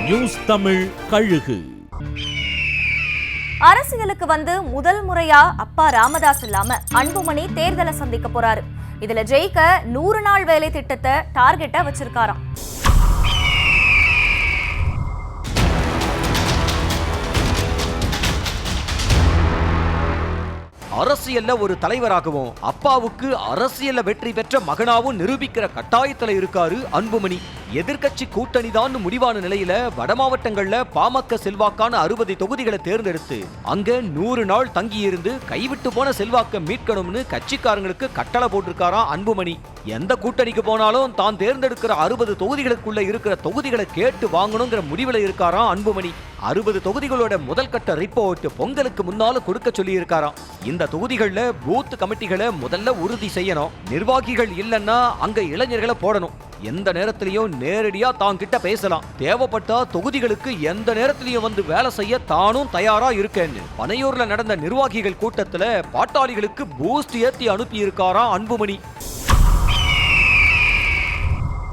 News Tamil கழுகு. அரசியலுக்கு வந்து முதல் முறையா அப்பா ராமதாஸ் இல்லாம அன்புமணி தேர்தலை சந்திக்க போறாரு. இதுல ஜெயிக்க 100 நாள் வேலை திட்டத்தை டார்கெட்டா வச்சிருக்காராம். அரசியல்ல ஒரு தலைவராகவும் அப்பாவுக்கு அரசியல்ல வெற்றி பெற்ற மகனாவும் நிரூபிக்கிற கட்டாயத்துல இருக்காரு அன்புமணி. எதிர்கட்சி கூட்டணி தான் முடிவான நிலையில வட மாவட்டங்கள்ல பாமக செல்வாக்கான 60 தொகுதிகளை தேர்ந்தெடுத்து அங்க 100 நாள் தங்கி இருந்து கைவிட்டு போன செல்வாக்க மீட்கணும்னு கட்சிக்காரங்களுக்கு கட்டளை போட்டிருக்காராம் அன்புமணி. எந்த கூட்டணிக்கு போனாலும் தான் தேர்ந்தெடுக்கிற 60 தொகுதிகளுக்குள்ள இருக்கிற தொகுதிகளை கேட்டு வாங்கணுங்கிற முடிவுல இருக்காராம் அன்புமணி. 60 தொகுதிகளோட முதல் கட்ட ரிப்போர்ட் பொங்கலுக்கு முன்னால கொடுக்க சொல்லி இருக்காராம். இந்த தொகுதிகள்ல பூத் கமிட்டிகளை முதல்ல உறுதி செய்யணும். நிர்வாகிகள் இல்லைன்னா அங்க இளைஞர்களை போடணும். எந்த நேரத்திலையும் நேரடியா தான் கிட்ட பேசலாம். தேவைப்பட்டா தொகுதிகளுக்கு எந்த நேரத்திலையும் வந்து வேலை செய்ய தானும் தயாரா இருக்கேன்னு பனையூர்ல நடந்த நிர்வாகிகள் கூட்டத்துல பாட்டாளிகளுக்கு பூஸ்ட் ஏத்தி அனுப்பி இருக்காராம் அன்புமணி.